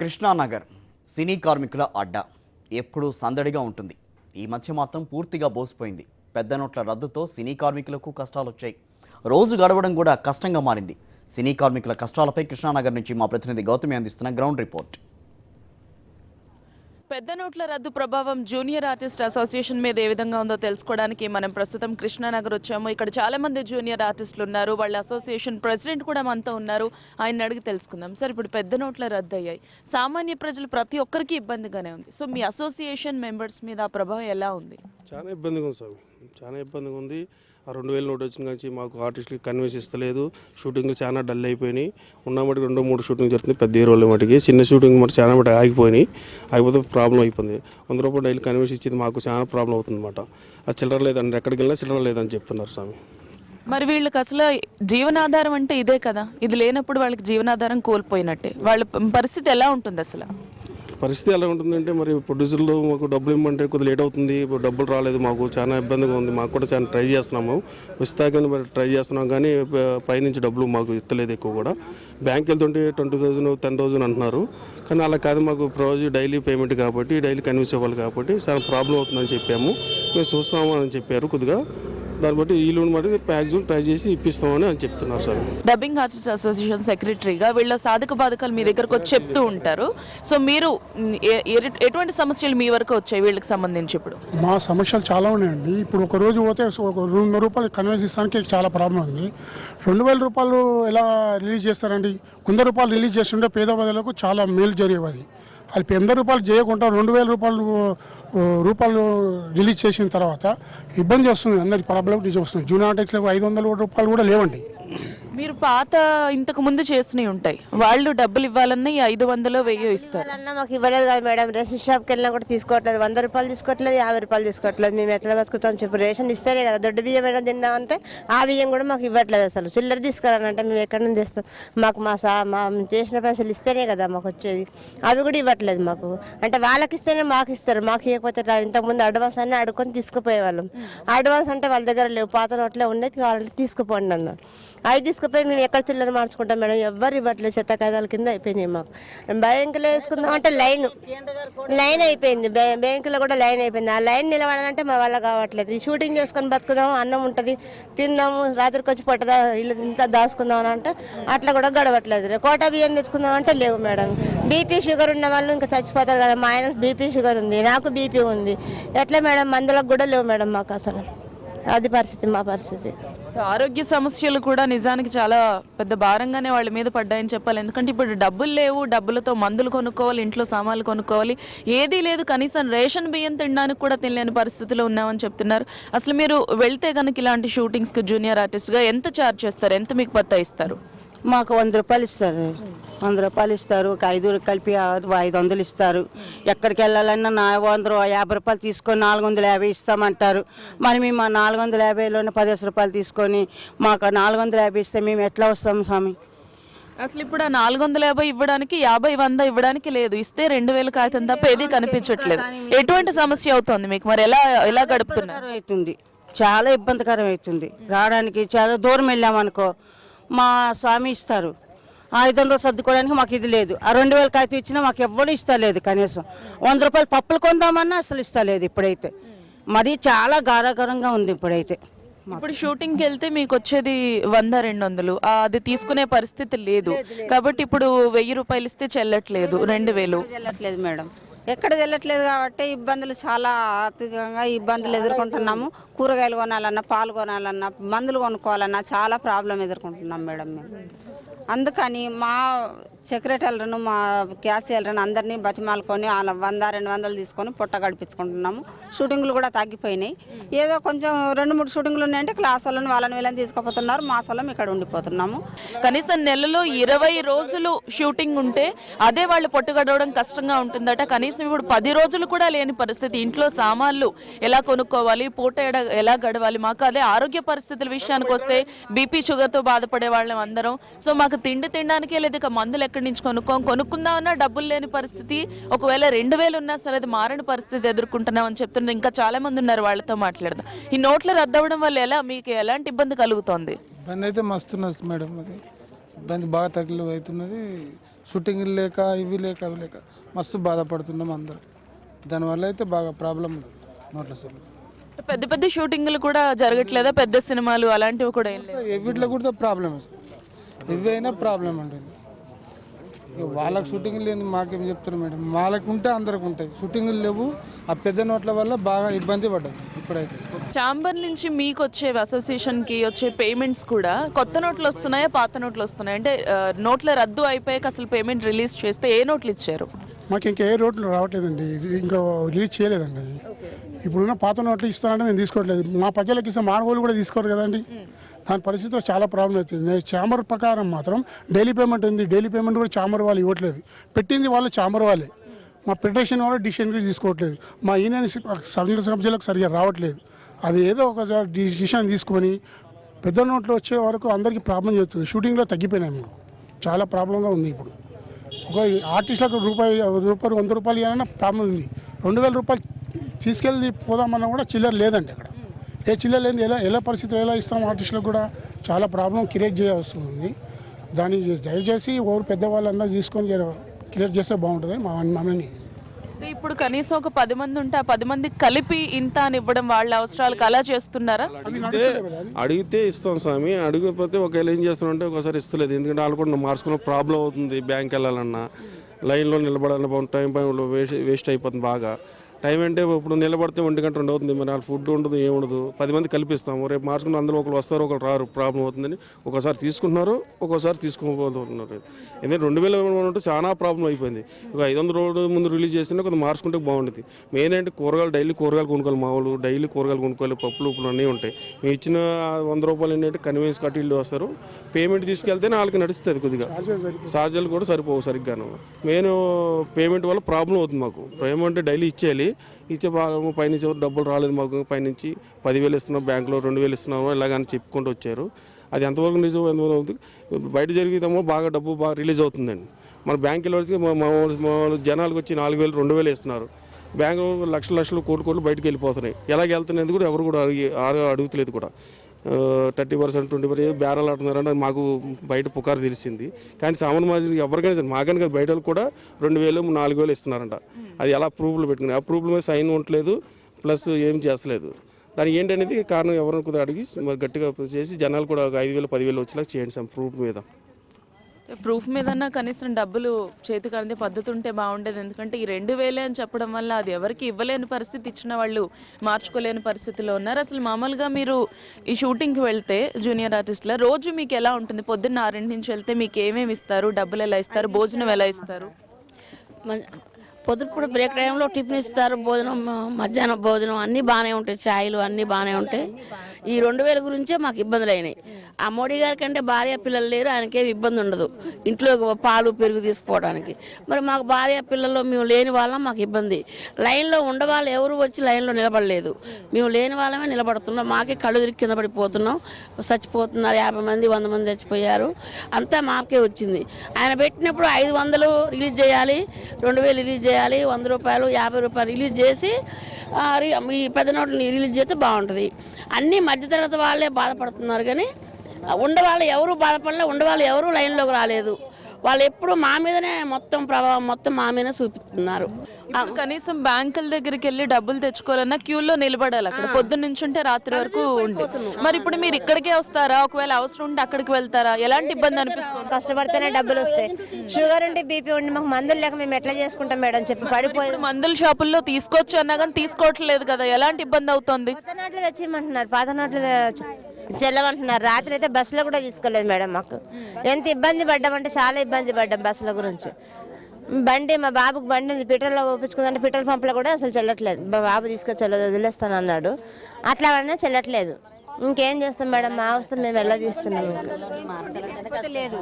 కృష్ణానగర్ సినీ కార్మికుల అడ్డా ఎప్పుడూ సందడిగా ఉంటుంది. ఈ మధ్య మాత్రం పూర్తిగా బోసిపోయింది. పెద్ద నోట్ల రద్దుతో సినీ కార్మికులకు కష్టాలు వచ్చాయి. రోజు గడవడం కూడా కష్టంగా మారింది. సినీ కార్మికుల కష్టాలపై కృష్ణానగర్ నుంచి మా ప్రతినిధి గౌతమి అందిస్తున్న గ్రౌండ్ రిపోర్ట్. పెద్ద నోట్ల రద్దు ప్రభావం జూనియర్ ఆర్టిస్ట్ అసోసియేషన్ మీద ఏ విధంగా ఉందో తెలుసుకోవడానికి మనం ప్రస్తుతం కృష్ణానగర్ వచ్చాము. ఇక్కడ చాలా మంది జూనియర్ ఆర్టిస్టులు ఉన్నారు. వాళ్ళ అసోసియేషన్ ప్రెసిడెంట్ కూడా మనతో ఉన్నారు. ఆయన అడిగి తెలుసుకుందాం. సార్, ఇప్పుడు పెద్ద నోట్ల రద్దు అయ్యాయి. సామాన్య ప్రజలు ప్రతి ఒక్కరికి ఇబ్బందిగానే ఉంది. సో మీ అసోసియేషన్ మెంబర్స్ మీద ఆ ప్రభావం ఎలా ఉంది? చాలా ఇబ్బందిగా ఉంది సార్, చాలా ఇబ్బందిగా ఉంది. ఆ 2000 నోట్ వచ్చిన నుంచి మాకు ఆర్టిస్టులకి కన్వీన్స్ ఇస్తలేదు. షూటింగ్లు చాలా డల్ అయిపోయినాయి. ఉన్న మటుకు 2-3 షూటింగ్ జరుగుతుంది. పెద్ద హీరోల మటుకి చిన్న షూటింగ్ మటు చాలా మటుకు ఆగిపోయినాయి. ఆగిపోతే ప్రాబ్లం అయిపోయింది. 100 రూపాయలు డైలీ కన్వీన్స్ ఇచ్చేది మాకు చాలా ప్రాబ్లం అవుతుంది అనమాట. అది చిల్లర లేదండి, ఎక్కడికి వెళ్ళినా చిల్లర లేదని చెప్తున్నారు స్వామి. మరి వీళ్ళకి అసలు జీవనాధారం అంటే ఇదే కదా. ఇది లేనప్పుడు వాళ్ళకి జీవనాధారం కోల్పోయినట్టే. వాళ్ళ పరిస్థితి ఎలా ఉంటుంది అసలు? పరిస్థితి ఎలా ఉంటుందంటే, మరి ప్రొడ్యూసర్లు మాకు డబ్బులు ఇవ్వమంటే కొద్దిగా లేట్ అవుతుంది. ఇప్పుడు డబ్బులు రాలేదు, మాకు చాలా ఇబ్బందిగా ఉంది. మాకు కూడా చాలా ట్రై చేస్తున్నాము, వస్తాకని మరి ట్రై చేస్తున్నాం, కానీ పైనుంచి డబ్బులు మాకు ఇస్తలేదు. ఎక్కువ కూడా బ్యాంక్ వెళ్తుంటే 20,000 10,000 అంటున్నారు. కానీ అలా కాదు, మాకు రోజు డైలీ పేమెంట్ కాబట్టి, డైలీ కన్విన్స్ ఇవ్వాలి కాబట్టి చాలా ప్రాబ్లం అవుతుందని చెప్పాము. మేము చూస్తాము అని చెప్పారు. కొద్దిగా దాన్ని బట్టి ఈ లోన్ బట్టి మ్యాక్సిమం ట్రై చేసి ఇప్పిస్తామని అని చెప్తున్నారు సార్. డబ్బింగ్ ఆర్టిస్ట్ అసోసియేషన్ సెక్రటరీగా వీళ్ళ సాధక బాధకాలు మీ దగ్గరకు వచ్చి చెప్తూ ఉంటారు. సో మీరు ఎటువంటి సమస్యలు మీ వరకు వచ్చాయి వీళ్ళకి సంబంధించి? ఇప్పుడు మా సమస్యలు చాలా ఉన్నాయండి. ఇప్పుడు ఒక రోజు పోతే ఒక 200 రూపాయలు కన్వెన్స్ ఇస్తానికి చాలా ప్రాబ్లం ఉంది. 2000 రూపాయలు ఎలా రిలీజ్ చేస్తారండి? 100 రూపాయలు రిలీజ్ చేస్తుంటే పేదవాళ్ళకు చాలా మేలు జరిగేది. అది 100 రూపాయలు చేయకుండా 2000 రూపాయలు రిలీజ్ చేసిన తర్వాత ఇబ్బంది వస్తుంది. అందరికి ప్రాబ్లం వస్తుంది. జూనియర్ ఆర్టిస్టులకు 500 రూపాయలు కూడా లేవండి. మీరు పాత ఇంతకు ముందు చేసినవి ఉంటాయి, వాళ్ళు డబ్బులు ఇవ్వాలన్నా 500 1000 ఇస్తారు. మాకు ఇవ్వలేదు కదా మేడం. రేషన్ షాప్కి వెళ్ళినా కూడా తీసుకోవట్లేదు. 100 రూపాయలు తీసుకోవట్లేదు, 50 రూపాయలు తీసుకోవట్లేదు. మేము ఎట్లా బతుకుతాం చెప్పు? రేషన్ ఇస్తేనే కదా. దొడ్డు బియ్యం ఏమైనా తిన్నామంటే ఆ బియ్యం కూడా మాకు ఇవ్వట్లేదు. అసలు చిల్లర తీసుకురానంటే మేము ఎక్కడి నుంచి తెస్తాం? మాకు మా చేసిన పైసలు ఇస్తేనే కదా మాకు వచ్చేది. అవి కూడా ఇవ్వట్లేదు మాకు. అంటే వాళ్ళకి ఇస్తేనే మాకు ఇస్తారు, మాకు ఇవ్వకపోతే ఇంతకుముందు అడ్వాన్స్ అన్నీ అడుక్కొని తీసుకుపోయేవాళ్ళం. అడ్వాన్స్ అంటే వాళ్ళ దగ్గర లేవు, పాత నోట్లే ఉన్నాయి, కావాలంటే తీసుకుపోండి అన్నారు. అవి తీసుకుపోయి మేము ఎక్కడ చిల్లర మార్చుకుంటాం మేడం? ఎవ్వరు ఇవ్వట్లేదు. చెత్త కాదాల కింద అయిపోయినాయి మాకు. బ్యాంకులో వేసుకుందాం అంటే లైన్ అయిపోయింది. బ్యాంకులో కూడా లైన్ అయిపోయింది. ఆ లైన్ నిలబడాలంటే మా వల్ల కావట్లేదు. ఈ షూటింగ్ చేసుకొని బతుకుదాం, అన్నం ఉంటుంది, తిందాము, రాత్రికి వచ్చి పట్టదా ఇల్లు ఇంట్లో దాచుకుందాం అని అంటే అట్లా కూడా గడవట్లేదు. కోటా బియ్యం తెచ్చుకుందాం అంటే లేవు మేడం. బీపీ షుగర్ ఉన్న వాళ్ళు ఇంకా చచ్చిపోతారు కదా. మా ఆయనకు బీపీ షుగర్ ఉంది, నాకు బీపీ ఉంది. ఎట్లా మేడం? మందులకు కూడా లేవు మేడం మాకు. అసలు అది పరిస్థితి, మా పరిస్థితి. సో ఆరోగ్య సమస్యలు కూడా నిజానికి చాలా పెద్ద భారంగానే వాళ్ళ మీద పడ్డాయని చెప్పాలి. ఎందుకంటే ఇప్పుడు డబ్బులు లేవు, డబ్బులతో మందులు కొనుక్కోవాలి, ఇంట్లో సామాన్లు కొనుక్కోవాలి, ఏదీ లేదు. కనీసం రేషన్ బియ్యం తినడానికి కూడా తినలేని పరిస్థితిలో ఉన్నామని చెప్తున్నారు. అసలు మీరు వెళ్తే కనుక ఇలాంటి షూటింగ్స్కి జూనియర్ ఆర్టిస్ట్గా ఎంత ఛార్జ్ చేస్తారు? ఎంత మీకు పత్తా ఇస్తారు? మాకు 100 రూపాయలు ఇస్తారు. 100 రూపాయలు ఇస్తారు. ఒక 5 కలిపి 500 ఇస్తారు. ఎక్కడికి వెళ్ళాలన్నా 150 రూపాయలు తీసుకొని 450 ఇస్తామంటారు. మరి మేము ఆ 450లోనే 10 రూపాయలు తీసుకొని మాకు 450 ఇస్తే మేము ఎట్లా వస్తాము స్వామి? అసలు ఇప్పుడు ఆ 450 ఇవ్వడానికి 50-100 ఇవ్వడానికి లేదు. ఇస్తే 2000 కాగితం తప్ప ఏది కనిపించట్లేదు. ఎటువంటి సమస్య అవుతుంది మీకు? మరి ఎలా గడుపుతున్నారు? అవుతుంది, చాలా ఇబ్బందికరం అవుతుంది. రావడానికి చాలా దూరం వెళ్ళామనుకో మా స్వామి ఇస్తారు. 500 సర్దుకోవడానికి మాకు ఇది లేదు. ఆ 2000 కాగితం ఇచ్చినా మాకు ఎవ్వరు ఇస్తలేదు. కనీసం 100 రూపాయలు పప్పులు కొందామన్నా అసలు ఇస్తలేదు. ఇప్పుడైతే మరి చాలా గారాగారంగా ఉంది. ఇప్పుడైతే ఇప్పుడు షూటింగ్కి వెళ్తే మీకు వచ్చేది 100-200, అది తీసుకునే పరిస్థితి లేదు కాబట్టి ఇప్పుడు 1000 రూపాయలు ఇస్తే చెల్లట్లేదు. 2000 చెల్లట్లేదు మేడం. ఎక్కడ వెళ్ళట్లేదు కాబట్టి ఇబ్బందులు, చాలా ఆర్థికంగా ఇబ్బందులు ఎదుర్కొంటున్నాము. కూరగాయలు కొనాలన్నా, పాలు కొనాలన్నా, మందులు కొనుక్కోవాలన్నా చాలా ప్రాబ్లం ఎదుర్కొంటున్నాం మేడం మేము. అందుకని మా సెక్రటరీలను, మా క్యాషియర్లను అందరినీ బతిమాలుకొని 100-200 తీసుకొని పొట్ట గడిపించుకుంటున్నాము. షూటింగ్లు కూడా తగ్గిపోయినాయి. ఏదో కొంచెం 2-3 షూటింగ్లు ఉన్నాయంటే క్లాస్ వాళ్ళని వీళ్ళని తీసుకుపోతున్నారు. మాసాలం ఇక్కడ ఉండిపోతున్నాము. కనీసం నెలలో 20 రోజులు షూటింగ్ ఉంటే అదే వాళ్ళు పొట్టు గడవడం కష్టంగా ఉంటుందట. కనీసం ఇప్పుడు 10 రోజులు కూడా లేని పరిస్థితి. ఇంట్లో సామాన్లు ఎలా కొనుక్కోవాలి, పూట ఎలా గడవాలి? మాకు అదే ఆరోగ్య పరిస్థితుల విషయానికి వస్తే బీపీ షుగర్తో బాధపడే వాళ్ళం అందరం. సో మాకు తిండి తినడానికే లేదు, ఇక మందులు ఎక్కడి నుంచి కొనుక్కుందామన్నా డబ్బులు లేని పరిస్థితి. ఒకవేళ 2000 ఉన్నా సరే అది మారని పరిస్థితి ఎదుర్కొంటున్నాం అని చెప్తున్నారు. ఇంకా చాలా మంది ఉన్నారు, వాళ్ళతో మాట్లాడదాం. ఈ నోట్ల రద్దు అవ్వడం వల్ల మీకు ఎలాంటి ఇబ్బంది కలుగుతోంది? ఇబ్బంది అయితే మస్తున్నది మేడం. అది ఇబ్బంది బాగా తగిలి అవుతున్నది. షూటింగ్లు లేక ఇవి లేక అవి లేక మస్తు బాధపడుతున్నాం అందరం. దానివల్ల అయితే బాగా ప్రాబ్లం ఉంది నోట్ల సభ. పెద్ద పెద్ద షూటింగ్లు కూడా జరగట్లేదా? పెద్ద సినిమాలు అలాంటివి కూడా ఏం లేదు. వీటిలో కూడా ప్రాబ్లం ఇవి అయినా ప్రాబ్లం ఉంటుంది. వాళ్ళకి షూటింగ్ లేని మాకేం చెప్తారు మేడం, వాళ్ళకి ఉంటే అందరికి ఉంటాయి, షూటింగ్లు లేవు. ఆ పెద్ద నోట్ల వల్ల బాగా ఇబ్బంది పడ్డది ఇప్పుడైతే. ఛాంబర్ నుంచి మీకు వచ్చే అసోసియేషన్ కి వచ్చే పేమెంట్స్ కూడా కొత్త నోట్లు వస్తున్నాయా, పాత నోట్లు వస్తున్నాయి? అంటే నోట్ల రద్దు అయిపోయాక అసలు పేమెంట్ రిలీజ్ చేస్తే ఏ నోట్లు ఇచ్చారు? మాకు ఇంకా ఏ నోట్లు రావట్లేదండి, ఇంకా రిలీజ్ చేయలేదండి. ఇప్పుడున్న పాత నోట్లు ఇస్తానంటే నేను తీసుకోవట్లేదు. మా ప్రజలకు ఇస్తే మానవులు కూడా తీసుకోరు కదండి. దాని పరిస్థితిలో చాలా ప్రాబ్లం అవుతుంది. నేను ఛాంబర్ ప్రకారం మాత్రం డైలీ పేమెంట్ ఉంది, డైలీ పేమెంట్ కూడా ఛాంబర్ వాళ్ళు ఇవ్వట్లేదు. పెట్టింది వాళ్ళు ఛాంబర్ వాళ్ళే. మా ఫెడరేషన్ వాళ్ళు డిసిషన్ కూడా తీసుకోవట్లేదు. మా యూనియన్ సభ్యులకు సరిగ్గా రావట్లేదు. అది ఏదో ఒక డిసిషన్ తీసుకొని పెద్ద నోట్లు వచ్చే వరకు అందరికీ ప్రాబ్లం చేస్తుంది. షూటింగ్లో తగ్గిపోయినాయి, మీకు చాలా ప్రాబ్లంగా ఉంది. ఇప్పుడు ఒక ఆర్టిస్టులకు రూపాయి 100 రూపాయలు ఇవ్వాలన్నా ప్రాబ్లం ఉంది. 2000 రూపాయలు తీసుకెళ్ళి పోదామన్నా కూడా చిల్లర లేదండి. అక్కడ ఏ చిల్లర లేదు. ఎలా పరిస్థితి ఎలా ఇస్తాం? ఆర్టిస్టులకు కూడా చాలా ప్రాబ్లం క్రియేట్ చేయాల్సి ఉంది. దాన్ని దయచేసి ఎవరు పెద్దవాళ్ళందరూ తీసుకొని క్లియర్ చేస్తే బాగుంటుంది మమ్మల్ని. ఇప్పుడు కనీసం ఒక 10 మంది ఉంటే ఆ 10 మంది కలిపి ఇంత అని ఇవ్వడం వాళ్ళ అవసరాలకు అలా చేస్తున్నారా? అడిగితే ఇస్తాం స్వామి, అడిగిపోతే ఒకవేళ ఏం చేస్తామంటే ఒకసారి ఇస్తలేదు. ఎందుకంటే వాళ్ళు కూడా మార్చుకున్న ప్రాబ్లం అవుతుంది. బ్యాంక్ వెళ్ళాలన్నా లైన్లో నిలబడాలన్నా టైం వేస్ట్ అయిపోతుంది బాగా. టైం అంటే ఇప్పుడు నిలబడితే 1 గంట 2 అవుతుంది. మరి వాళ్ళు ఫుడ్ ఉండదు, ఏముండదు. 10 మంది కల్పిస్తాము. రేపు మార్చుకుని అందులో ఒకరు వస్తారు, ఒకరు రారు, ప్రాబ్లం అవుతుందని ఒకసారి తీసుకుంటున్నారు, ఒక్కోసారి తీసుకోబోతున్నారు. ఎందుకంటే 2000 చాలా ప్రాబ్లం అయిపోయింది. ఒక 500 రోజుల ముందు రిలీజ్ చేసినా కొంచెం మార్చుకుంటే బాగుంటుంది. మెయిన్ అంటే డైలీ కూరగాయలు కొనుక్కోవాలి. మామూలు డైలీ కూరగాయలు కొనుక్కోవాలి, పప్పులు ఉప్పులు అన్నీ ఉంటాయి. మేము ఇచ్చిన 100 రూపాయలు ఏంటంటే కన్వీనియన్స్ కట్టి ఇల్లు వస్తారు. పేమెంట్ తీసుకెళ్తేనే వాళ్ళకి నడుస్తుంది. కొద్దిగా ఛార్జీలు కూడా సరిపోవు సరిగ్గాను. మెయిన్ పేమెంట్ వల్ల ప్రాబ్లం అవుతుంది మాకు. పేమెంట్ డైలీ ఇచ్చే భాగము పైనుంచి డబ్బులు రాలేదు మాకు. పైనుంచి 10,000 ఇస్తున్నాం, బ్యాంకులో 2,000 ఇస్తున్నాము, ఇలాగని చెప్పుకుంటూ వచ్చారు. అది ఎంతవరకు నిజం ఎంతవరకు అవుతుంది? బయట జరిగితేమో బాగా డబ్బు బాగా రిలీజ్ అవుతుందండి. మన బ్యాంక్ వెళ్ళి మా జనాలకు వచ్చి 4,000 2,000 ఇస్తున్నారు. బ్యాంకు లక్షలు కోట్లు బయటకు వెళ్ళిపోతున్నాయి. ఎలాగ వెళ్తున్నది కూడా ఎవరు కూడా అడుగుతలేదు కూడా. 30% 20% బేరాలు ఆడుతున్నారని మాకు బయట పుకారు తెలిసింది. కానీ సామాన్య మాజీ ఎవరికైనా సరే మాకని కదా బయట కూడా 2,000 4,000 ఇస్తున్నారంట. అది ఎలా ప్రూఫ్లు పెట్టుకుని ఆ ప్రూఫ్ల మీద సైన్ ఉండట్లేదు, ప్లస్ ఏం చేస్తలేదు. దానికి ఏంటనేది కారణం ఎవరైనా కొద్దిగా అడిగి మరి గట్టిగా చేసి జనాలు కూడా 5,000 10,000 వచ్చేలాగా చేయండి సార్. ప్రూఫ్ మీద మీదన్నా కనీసం డబ్బులు చేతికి అందే పద్ధతి ఉంటే బాగుండేది. ఎందుకంటే ఈ 2,000 అని చెప్పడం వల్ల అది ఎవరికి ఇవ్వలేని పరిస్థితి, ఇచ్చిన వాళ్ళు మార్చుకోలేని పరిస్థితిలో ఉన్నారు. అసలు మామూలుగా మీరు ఈ షూటింగ్కి వెళ్తే జూనియర్ ఆర్టిస్టుల రోజు మీకు ఎలా ఉంటుంది? పొద్దున్న 6 నుంచి వెళ్తే మీకు ఏమేమి ఇస్తారు? డబ్బులు ఎలా ఇస్తారు? భోజనం ఎలా ఇస్తారు? పొద్దుప్పుడు బ్రేక్ టైంలో టిఫిన్ ఇస్తారు, భోజనం మధ్యాహ్నం భోజనం అన్నీ బాగానే ఉంటాయి, ఛాయలు అన్నీ బాగానే ఉంటాయి. ఈ 2,000 గురించే మాకు ఇబ్బందులు అయినాయి. ఆ మోడీ గారి కంటే భార్య పిల్లలు లేరు, ఆయనకేమి ఇబ్బంది ఉండదు ఇంట్లో పాలు పెరుగు తీసుకోవడానికి. మరి మాకు భార్య పిల్లలు మేము లేని వాళ్ళం, మాకు ఇబ్బంది. లైన్లో ఉండవాళ్ళు ఎవరు వచ్చి లైన్లో నిలబడలేదు, మేము లేని వాళ్ళమే నిలబడుతున్నాం. మాకే కళ్ళు తిరిగి కింద పడిపోతున్నాం, చచ్చిపోతున్నారు. 50 మంది 100 మంది చచ్చిపోయారు. అంతా మాకే వచ్చింది. ఆయన పెట్టినప్పుడు 500 రిలీజ్ చేయాలి, 2,000 రిలీజ్ చేయాలి, 100 రూపాయలు 50 రూపాయలు రిలీజ్ చేసి ఈ పెద్ద నోట్లని రిలీజ్ చేస్తే బాగుంటుంది. అన్నీ మధ్యతరగతి వాళ్ళే బాధపడుతున్నారు, కానీ ఉండవాళ్ళు ఎవరు బాధపడలే, ఉండవాళ్ళు ఎవరు లైన్లోకి రాలేదు. వాళ్ళు ఎప్పుడు మా మీదనే మొత్తం ప్రభావం మొత్తం మా మీదనే చూపిస్తున్నారు. కనీసం బ్యాంకుల దగ్గరికి వెళ్ళి డబ్బులు తెచ్చుకోవాలన్నా క్యూలో నిలబడాలి. అక్కడ పొద్దున్న నుంచి ఉంటే రాత్రి వరకు ఉండి. మరి ఇప్పుడు మీరు ఇక్కడికే వస్తారా? ఒకవేళ అవసరం ఉంటే అక్కడికి వెళ్తారా? ఎలాంటి ఇబ్బంది అనిపిస్తుంది? కష్టపడితేనే డబ్బులు వస్తాయి. షుగర్ ఉండి బీపీ ఉండి మాకు మందులు లేక మేము ఎట్లా చేసుకుంటాం మేడం చెప్పి పడిపోయి. మందుల షాపుల్లో తీసుకోవచ్చు అన్నా కానీ తీసుకోవట్లేదు కదా, ఎలాంటి ఇబ్బంది అవుతుంది? పాత నోట్లు తెచ్చిమంటున్నారు, పాత నోట్లు చెల్లమంటున్నారు. రాత్రి అయితే బస్సులో కూడా తీసుకోలేదు మేడం. మాకు ఎంత ఇబ్బంది పడ్డామంటే చాలా ఇబ్బంది పడ్డాం బస్సుల గురించి. మా బాబుకి బండి ఉంది, పెట్రోల్లో ఒప్పించుకుందంటే పెట్రోల్ పంపులో కూడా అసలు చెల్లట్లేదు. మా బాబు తీసుకొచ్చి వదిలేస్తాను అన్నాడు, అట్లా అన్నా చెల్లట్లేదు. ఇంకేం చేస్తాం మేడం, మా అవసరం మేము ఎలా తీస్తున్నాం. లేదు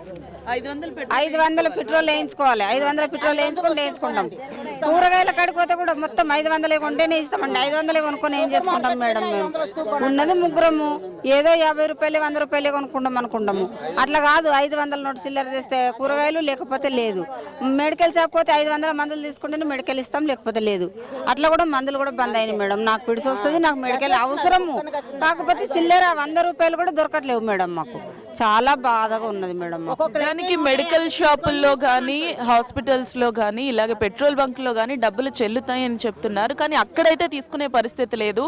500 పెట్రోల్ వేయించుకోవాలి, 500 పెట్రోల్ వేయించుకుంటాం. కూరగాయల కడిపోతే కూడా మొత్తం 500 కొంటేనే ఇస్తామండి. 500 కొనుక్కొని ఏం చేసుకుంటాం మేడం? మేము ఉన్నది ముగ్గురము, ఏదో 50 రూపాయలు 100 రూపాయలే కొనుక్కుంటాం అనుకుంటాము. అట్లా కాదు, 500 నోటు చిల్లర చేస్తే కూరగాయలు, లేకపోతే లేదు. మెడికల్ షాప్ పోతే 500 మందులు తీసుకుంటేనే మెడికల్ ఇస్తాం, లేకపోతే లేదు. అట్లా కూడా మందులు కూడా బంద్ అయినాయి మేడం. నాకు పిడిసి వస్తుంది, నాకు మెడికల్ అవసరము, కాకపోతే చిల్లర 100 రూపాయలు కూడా దొరకట్లేవు మేడం. మాకు చాలా బాధగా ఉన్నది మేడం. దానికి మెడికల్ షాపుల్లో కానీ హాస్పిటల్స్ లో కానీ ఇలాగే పెట్రోల్ బంక్ లో కానీ డబ్బులు చెల్లుతాయని చెప్తున్నారు. కానీ అక్కడైతే తీసుకునే పరిస్థితి లేదు.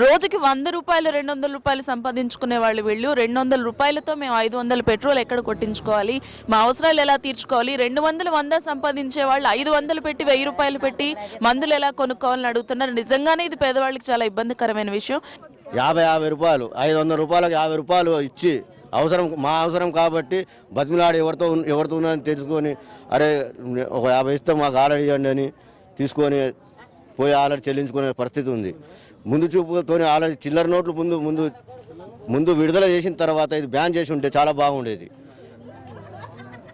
రోజుకి 100 రూపాయలు 200 రూపాయలు సంపాదించుకునే వాళ్ళు వీళ్ళు. 200 రూపాయలతో మేము 500 పెట్రోల్ ఎక్కడ కొట్టించుకోవాలి, మా అవసరాలు ఎలా తీర్చుకోవాలి? 200 100 సంపాదించే వాళ్ళు 500 పెట్టి 1000 రూపాయలు పెట్టి మందులు ఎలా కొనుక్కోవాలని అడుగుతున్నారు. నిజంగానే ఇది పేదవాళ్ళకి చాలా ఇబ్బందికరమైన విషయం. 50 రూపాయలు 500 రూపాయలకు 50 రూపాయలు ఇచ్చి మా అవసరం కాబట్టి బతిమిలాడి ఎవరితో ఉన్నదని తెలుసుకొని, అరే ఒక 50 ఇస్తే మాకు ఆల్రెడీ ఇవ్వండి అని తీసుకొని పోయి ఆల్రెడీ చెల్లించుకునే పరిస్థితి ఉంది. ముందు చూపుతో ఆల్రెడీ చిల్లర నోట్లు ముందు విడుదల చేసిన తర్వాత ఇది బ్యాన్ చేసి ఉంటే చాలా బాగుండేది.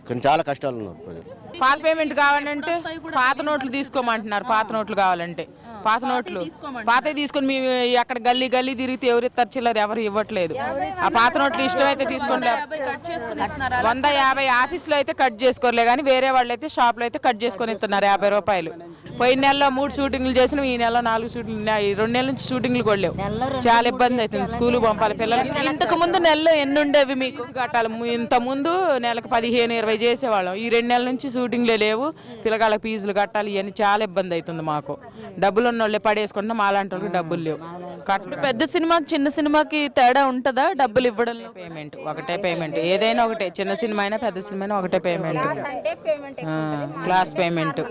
కానీ చాలా కష్టాలు ఉన్నారు ప్రజలు. పాత పేమెంట్ కావాలంటే పాత నోట్లు తీసుకోమంటున్నారు. పాత నోట్లు కావాలంటే పాత నోట్లు పాత తీసుకొని మేము అక్కడ గల్లీ తిరిగితే ఎవరు ఇస్తారు? చిల్లర ఎవరు ఇవ్వట్లేదు. ఆ పాత నోట్లు ఇష్టమైతే తీసుకోండి. 150 ఆఫీసులో అయితే కట్ చేసుకోలే, కానీ వేరే వాళ్ళు అయితే షాప్ లో అయితే కట్ చేసుకొని ఇస్తున్నారు 50 రూపాయలు. పోయిన నెలలో 3 షూటింగ్లు చేసిన, ఈ నెలలో 4 షూటింగ్లు, 2 నెలల నుంచి షూటింగ్లు కొడలేవు. చాలా ఇబ్బంది అవుతుంది. స్కూల్ పంపాలి పిల్లలకి. ఇంతకు ముందు నెలలో ఎన్ని ఉండేవి మీకు? కట్టాలి. ఇంత ముందు నెలకు 15-20 చేసేవాళ్ళం. ఈ 2 నెలల నుంచి షూటింగ్లే లేవు. పిల్లగాళ్ళకి ఫీజులు కట్టాలి. ఇవన్నీ చాలా ఇబ్బంది అవుతుంది మాకు. డబ్బులు ఉన్న వాళ్ళే పడేసుకుంటున్నాం, మాలాంటి వాళ్ళకి డబ్బులు లేవు. పెద్ద సినిమాకి చిన్న సినిమాకి తేడా ఉంటుందా డబ్బులు ఇవ్వడంలో? పేమెంట్ ఒకటే పేమెంట్, ఏదైనా ఒకటే. చిన్న సినిమా అయినా పెద్ద సినిమా అయినా ఒకటే పేమెంట్, క్లాస్ పేమెంట్.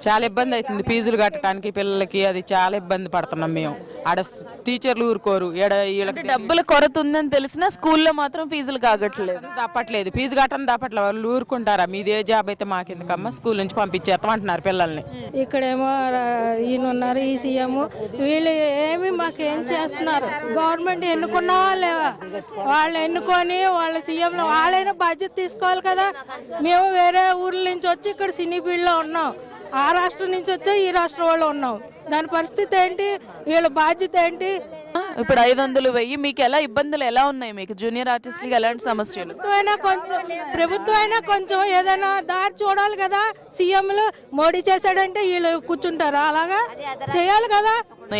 చాలా ఇబ్బంది అవుతుంది ఫీజులు కట్టడానికి పిల్లలకి. అది చాలా ఇబ్బంది పడుతున్నాం మేము. ఆడ టీచర్లు ఊరుకోరు. డబ్బుల కొరత ఉందని తెలిసినా స్కూల్లో మాత్రం ఫీజులు కాగట్లేదు, తప్పట్లేదు. ఫీజు కట్టని తప్పట్లేదు. వాళ్ళు ఊరుకుంటారా? మీదే జాబ్ అయితే మాకెందుకమ్మా, స్కూల్ నుంచి పంపించేస్తాం అంటున్నారు పిల్లల్ని. ఇక్కడేమో ఈయన ఉన్నారు, ఈ సీఎం, వీళ్ళు ఏమి మాకేం చేస్తున్నారు? గవర్నమెంట్ ఎన్నుకున్నా వాళ్ళు ఎన్నుకొని వాళ్ళ సీఎంలు వాళ్ళైనా బాధ్యత తీసుకోవాలి కదా. మేము వేరే ఊర్ల నుంచి వచ్చి ఇక్కడ సినీ ఫీల్డ్లో ఉన్నాం. ఆ రాష్ట్రం నుంచి వచ్చా ఈ రాష్ట్రం వాళ్ళు ఉన్నాం. దాని పరిస్థితి ఏంటి? వీళ్ళ బాధ్యత ఏంటి? ఇప్పుడు 500 1000 మీకు ఎలా ఇబ్బందులు ఎలా ఉన్నాయి? మీకు జూనియర్ ఆర్టిస్టులకి ఎలాంటి సమస్యలు? ప్రభుత్వం అయినా కొంచెం ఏదైనా దారి చూడాలి కదా. సీఎంలు మోడీ చేశాడంటే వీళ్ళు కూర్చుంటారా? అలాగా చేయాలి కదా.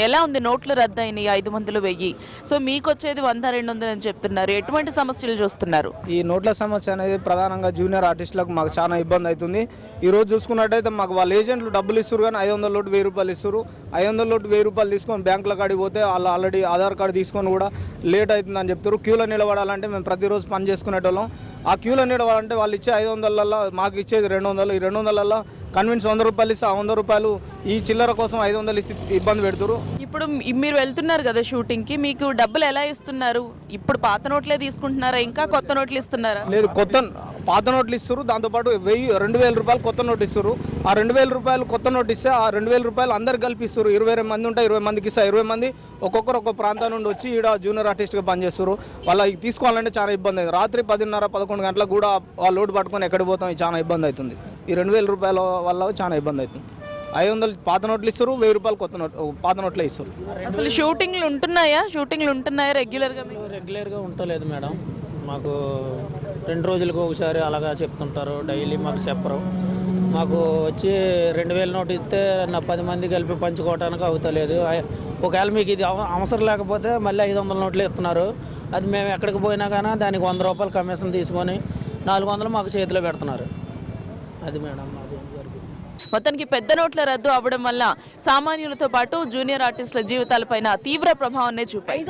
ఎలా ఉంది? నోట్లు రద్దయినాయి 500 1000. సో మీకు వచ్చేది 100 200 అని చెప్తున్నారు. ఎటువంటి సమస్యలు చూస్తున్నారు? ఈ నోట్ల సమస్య అనేది ప్రధానంగా జూనియర్ ఆర్టిస్టులకు మాకు చాలా ఇబ్బంది అవుతుంది. ఈ రోజు చూసుకున్నట్టయితే మాకు వాళ్ళ ఏజెంట్లు డబ్బులు ఇస్తారు, కానీ 500 నోటు 1000 రూపాయలు ఇస్తారు. 500 నోటు 1000 రూపాయలు తీసుకొని బ్యాంకుల కాడికి పోతే వాళ్ళు ఆల్రెడీ ఆధార్ కార్డు తీసుకొని కూడా లేట్ అవుతుందని చెప్తారు. క్యూలో నిలబడాలంటే మేము ప్రతిరోజు పని చేసుకునేటోళ్ళం. ఆ క్యూలో నిలబడాలంటే వాళ్ళు ఇచ్చే 500లలో మాకు ఇచ్చేది 200. ఈ 200లలో కన్విన్స్ 100 రూపాయలు ఇస్తే 100 రూపాయలు ఈ చిల్లర కోసం 500 ఇచ్చి ఇబ్బంది పెడుతున్నారు. ఇప్పుడు మీరు వెళ్తున్నారు కదా షూటింగ్ కి, మీకు డబ్బులు ఎలా ఇస్తున్నారు? ఇప్పుడు పాత నోట్లే తీసుకుంటున్నారా, ఇంకా కొత్త నోట్లు ఇస్తున్నారా? లేదు, పాత నోట్లు ఇస్తారు. దాంతోపాటు 2000 రూపాయలు కొత్త నోటు ఇస్తారు. ఆ 2000 రూపాయలు కొత్త నోటు ఇస్తే ఆ 2000 రూపాయలు అందరికి కలిపి ఇస్తారు. 20 మంది ఉంటే 20 మందికి ఇస్తారు. 20 మంది ఒక్కొక్కరు ఒక్కొక్క ప్రాంతం నుండి వచ్చి ఈడ జూనియర్ ఆర్టిస్ట్గా పనిచేస్తారు. వాళ్ళకి తీసుకోవాలంటే చాలా ఇబ్బంది అవుతుంది. రాత్రి 10:30-11 గంటలకు కూడా ఆ లోడ్ పట్టుకొని ఎక్కడ పోతాం, చాలా ఇబ్బంది అవుతుంది. ఈ 2000 రూపాయల వల్ల చాలా ఇబ్బంది అవుతుంది. 500 పాత నోట్లు ఇస్తారు, 1000 రూపాయలు కొత్త నోట్లు పాత నోట్లే ఇస్తారు. అసలు షూటింగ్లు ఉంటున్నాయా రెగ్యులర్గా? రెగ్యులర్గా ఉంటలేదు మేడం. మాకు 2 రోజులకు ఒకసారి అలాగా చెప్తుంటారు. డైలీ మాకు చెప్పరు. మాకు వచ్చి 2000 నోటు ఇస్తే నా 10 మంది కలిపి పంచుకోవడానికి అవుతలేదు. ఒకవేళ మీకు ఇది అవసరం లేకపోతే మళ్ళీ 500 నోట్లు ఇస్తున్నారు. అది మేము ఎక్కడికి పోయినా కానీ దానికి 100 రూపాయలు కమిషన్ తీసుకొని 400 మాకు చేతిలో పెడుతున్నారు. అది మేడం మొత్తానికి పెద్ద నోట్ల రద్దు అవ్వడం వల్ల సామాన్యులతో పాటు జూనియర్ ఆర్టిస్టుల జీవితాలపైన తీవ్ర ప్రభావాన్ని చూపాయి.